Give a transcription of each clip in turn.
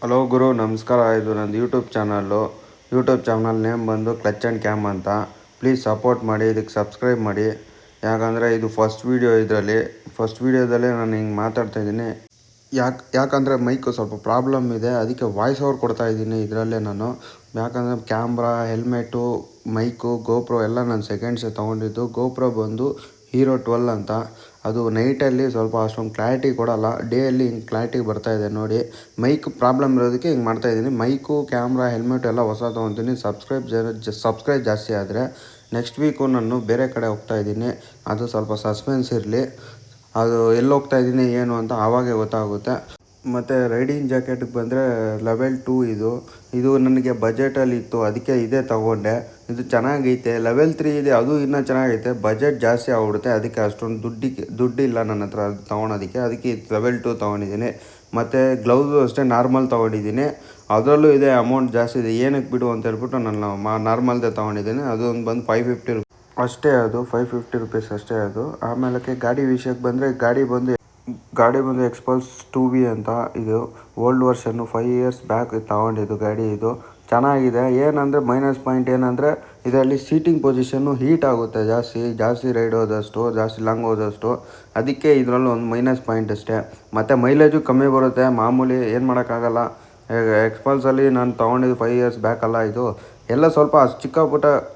Hello ಗುರು, ನಮಸ್ಕಾರ. ಇದು ನಂದು ಯೂಟ್ಯೂಬ್ ಚಾನಲ್ ನೇಮ್ ಬಂದು ಕ್ಲಚ್ ಆ್ಯಂಡ್ ಕ್ಯಾಮ್ ಅಂತ. ಪ್ಲೀಸ್ ಸಪೋರ್ಟ್ ಮಾಡಿ, ಇದಕ್ಕೆ ಸಬ್ಸ್ಕ್ರೈಬ್ ಮಾಡಿ. ಯಾಕಂದರೆ ಇದು ಫಸ್ಟ್ ವೀಡಿಯೋದಲ್ಲೇ ನಾನು ಹಿಂಗೆ ಮಾತಾಡ್ತಾಯಿದ್ದೀನಿ. ಯಾಕಂದರೆ ಮೈಕು ಸ್ವಲ್ಪ ಪ್ರಾಬ್ಲಮ್ ಇದೆ, ಅದಕ್ಕೆ ವಾಯ್ಸ್ ಓವರ್ ಕೊಡ್ತಾಯಿದ್ದೀನಿ ಇದರಲ್ಲೇ ನಾನು. ಯಾಕಂದರೆ ಕ್ಯಾಮ್ರಾ, ಹೆಲ್ಮೆಟು, ಮೈಕು, ಗೋಪ್ರೋ ಎಲ್ಲ ನಾನು ಸೆಕೆಂಡ್ಸೇ ತೊಗೊಂಡಿದ್ದು. ಗೋಪ್ರೋ ಬಂದು ಹೀರೋ 12 ಅಂತ. ಅದು ನೈಟಲ್ಲಿ ಸ್ವಲ್ಪ ಅಷ್ಟೊಂದು ಕ್ಲಾರಿಟಿ ಕೊಡೋಲ್ಲ, ಡೇಯಲ್ಲಿ ಹಿಂಗೆ ಕ್ಲಾರಿಟಿ ಬರ್ತಾಯಿದೆ ನೋಡಿ. ಮೈಕ್ ಪ್ರಾಬ್ಲಮ್ ಇರೋದಕ್ಕೆ ಹಿಂಗೆ ಮಾಡ್ತಾಯಿದ್ದೀನಿ. ಮೈಕು, ಕ್ಯಾಮ್ರಾ, ಹೆಲ್ಮೆಟ್ ಎಲ್ಲ ಹೊಸ ತೊಗೊತೀನಿ. ಸಬ್ಸ್ಕ್ರೈಬ್ ಜಾಸ್ತಿ ಆದರೆ ನೆಕ್ಸ್ಟ್ ವೀಕು ನಾನು ಬೇರೆ ಕಡೆ ಹೋಗ್ತಾಯಿದ್ದೀನಿ. ಅದು ಸ್ವಲ್ಪ ಸಸ್ಪೆನ್ಸ್ ಇರಲಿ. ಅದು ಎಲ್ಲಿ ಹೋಗ್ತಾಯಿದ್ದೀನಿ ಏನು ಅಂತ ಆವಾಗೇ ಗೊತ್ತಾಗುತ್ತೆ. ಮತ್ತು ರೈಡಿಂಗ್ ಜಾಕೆಟಿಗೆ ಬಂದರೆ ಲೆವೆಲ್ 2 ಇದು ನನಗೆ ಬಜೆಟಲ್ಲಿತ್ತು, ಅದಕ್ಕೆ ಇದೇ ತೊಗೊಂಡೆ. ಇದು ಚೆನ್ನಾಗೈತೆ. ಲೆವೆಲ್ 3 ಇದೆ, ಅದು ಇನ್ನೂ ಚೆನ್ನಾಗೈತೆ. ಬಜೆಟ್ ಜಾಸ್ತಿ ಆಗ್ಬಿಡುತ್ತೆ, ಅದಕ್ಕೆ ಅಷ್ಟೊಂದು ದುಡ್ಡಿಲ್ಲ ನನ್ನ ಹತ್ರ ಅದು ತೊಗೊಳೋದಕ್ಕೆ. ಅದಕ್ಕೆ ಲೆವೆಲ್ 2 ತೊಗೊಂಡಿದ್ದೀನಿ. ಮತ್ತು ಗ್ಲೌಸು ಅಷ್ಟೇ ನಾರ್ಮಲ್ ತೊಗೊಂಡಿದ್ದೀನಿ. ಅದರಲ್ಲೂ ಇದೆ ಅಮೌಂಟ್ ಜಾಸ್ತಿ ಇದೆ, ಏನಕ್ಕೆ ಬಿಡು ಅಂತ ಹೇಳ್ಬಿಟ್ಟು ನಾನು ನಾರ್ಮಲ್ದೇ ತೊಗೊಂಡಿದ್ದೀನಿ. ಅದು ಒಂದು ಬಂದು 550 ಅಷ್ಟೇ. ಅದು 550 ರುಪೀಸ್ ಅಷ್ಟೇ ಅದು. ಆಮೇಲೆ ಗಾಡಿ ವಿಷಯಕ್ಕೆ ಬಂದರೆ ಗಾಡಿ ಬಂದು ಎಕ್ಸ್ಪಲ್ಸ್ 2V ಅಂತ. ಇದು ಓಲ್ಡ್ ವರ್ಷನ್ನು 5 ಇಯರ್ಸ್ ಬ್ಯಾಕ್ ತೊಗೊಂಡಿದ್ದು ಗಾಡಿ. ಇದು ಚೆನ್ನಾಗಿದೆ. ಏನಂದರೆ ಮೈನಸ್ ಪಾಯಿಂಟ್ ಏನಂದರೆ ಇದರಲ್ಲಿ ಸೀಟಿಂಗ್ ಪೊಸಿಷನ್ನು ಹೀಟ್ ಆಗುತ್ತೆ ಜಾಸ್ತಿ ರೈಡ್ ಹೋದಷ್ಟು, ಜಾಸ್ತಿ ಲಾಂಗ್ ಹೋದಷ್ಟು. ಅದಕ್ಕೆ ಇದರಲ್ಲೂ ಒಂದು ಮೈನಸ್ ಪಾಯಿಂಟ್ ಅಷ್ಟೇ. ಮತ್ತು ಮೈಲೇಜು ಕಮ್ಮಿ ಬರುತ್ತೆ, ಮಾಮೂಲಿ, ಏನು ಮಾಡೋಕ್ಕಾಗಲ್ಲ. ಎಕ್ಸ್ಪಲ್ಸಲ್ಲಿ ನಾನು ತೊಗೊಂಡಿದ್ದು 5 ಇಯರ್ಸ್ ಬ್ಯಾಕ್ ಅಲ್ಲ ಇದು. ಎಲ್ಲ ಸ್ವಲ್ಪ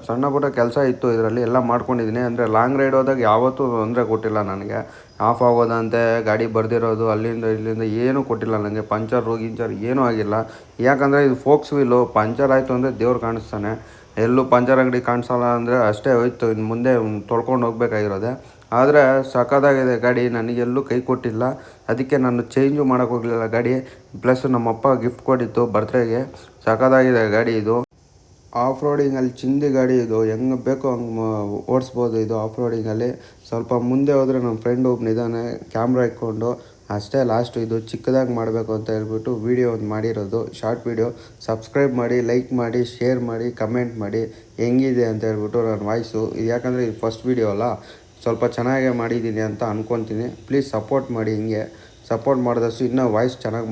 ಸಣ್ಣ ಪುಟ್ಟ ಕೆಲಸ ಇತ್ತು ಇದರಲ್ಲಿ, ಎಲ್ಲ ಮಾಡ್ಕೊಂಡಿದ್ದೀನಿ. ಅಂದರೆ ಲಾಂಗ್ ರೈಡ್ ಹೋದಾಗ ಯಾವತ್ತೂ ತೊಂದರೆ ಕೊಟ್ಟಿಲ್ಲ ನನಗೆ. ಆಫ್ ಆಗೋದಂತೆ, ಗಾಡಿ ಬರ್ದಿರೋದು, ಅಲ್ಲಿಂದ ಇಲ್ಲಿಂದ ಏನೂ ಕೊಟ್ಟಿಲ್ಲ ನನಗೆ. ಪಂಚರು ಏನೂ ಆಗಿಲ್ಲ. ಯಾಕಂದರೆ ಇದು ಫೋಕ್ಸ್ ವೀಲು, ಪಂಚರ್ ಆಯಿತು ಅಂದರೆ ದೇವ್ರು ಕಾಣಿಸ್ತಾನೆ. ಎಲ್ಲೂ ಪಂಚರ್ ಅಂಗಡಿ ಕಾಣಿಸಲ್ಲ ಅಂದರೆ ಅಷ್ಟೇ ಹೋಯ್ತು, ಇನ್ನು ಮುಂದೆ ತೊಳ್ಕೊಂಡು ಹೋಗ್ಬೇಕಾಗಿರೋದೆ. ಆದರೆ ಸಖತ್ತಾಗಿದೆ ಗಾಡಿ, ನನಗೆಲ್ಲೂ ಕೈ ಕೊಟ್ಟಿಲ್ಲ. ಅದಕ್ಕೆ ನಾನು ಚೇಂಜು ಮಾಡೋಕ್ಕೆ ಹೋಗಲಿಲ್ಲ ಗಾಡಿ. ಪ್ಲಸ್ ನಮ್ಮಪ್ಪ ಗಿಫ್ಟ್ ಕೊಟ್ಟಿತ್ತು ಬರ್ತ್ಡೇಗೆ. ಸಖತ್ತಾಗಿದೆ ಗಾಡಿ ಇದು. ಆಫ್ ರೋಡಿಂಗಲ್ಲಿ ಚಿಂದಿ ಗಾಡಿ ಇದು, ಹೆಂಗೆ ಬೇಕೋ ಹಂಗೆ ಓಡಿಸ್ಬೋದು ಇದು ಆಫ್ ರೋಡಿಂಗಲ್ಲಿ. ಸ್ವಲ್ಪ ಮುಂದೆ ಹೋದರೆ ನಮ್ಮ ಫ್ರೆಂಡ್ ಒಬ್ಬನಿದ್ದಾನೆ ಕ್ಯಾಮ್ರಾ ಇಟ್ಕೊಂಡು. ಅಷ್ಟೇ ಲಾಸ್ಟು. ಇದು ಚಿಕ್ಕದಾಗಿ ಮಾಡಬೇಕು ಅಂತ ಹೇಳ್ಬಿಟ್ಟು ವೀಡಿಯೋ ಒಂದು ಮಾಡಿರೋದು, ಶಾರ್ಟ್ ವೀಡಿಯೋ. ಸಬ್ಸ್ಕ್ರೈಬ್ ಮಾಡಿ, ಲೈಕ್ ಮಾಡಿ, ಶೇರ್ ಮಾಡಿ, ಕಮೆಂಟ್ ಮಾಡಿ ಹೆಂಗಿದೆ ಅಂತ ಹೇಳ್ಬಿಟ್ಟು ನನ್ನ ವಾಯ್ಸು. ಇದು ಯಾಕಂದರೆ ಇದು ಫಸ್ಟ್ ವೀಡಿಯೋ ಅಲ್ಲ, ಸ್ವಲ್ಪ ಚೆನ್ನಾಗೇ ಮಾಡಿದ್ದೀನಿ ಅಂತ ಅಂದ್ಕೊತೀನಿ. ಪ್ಲೀಸ್ ಸಪೋರ್ಟ್ ಮಾಡಿ. ಹಿಂಗೆ ಸಪೋರ್ಟ್ ಮಾಡಿದಷ್ಟು ಇನ್ನೂ ವಾಯ್ಸ್ ಚೆನ್ನಾಗಿ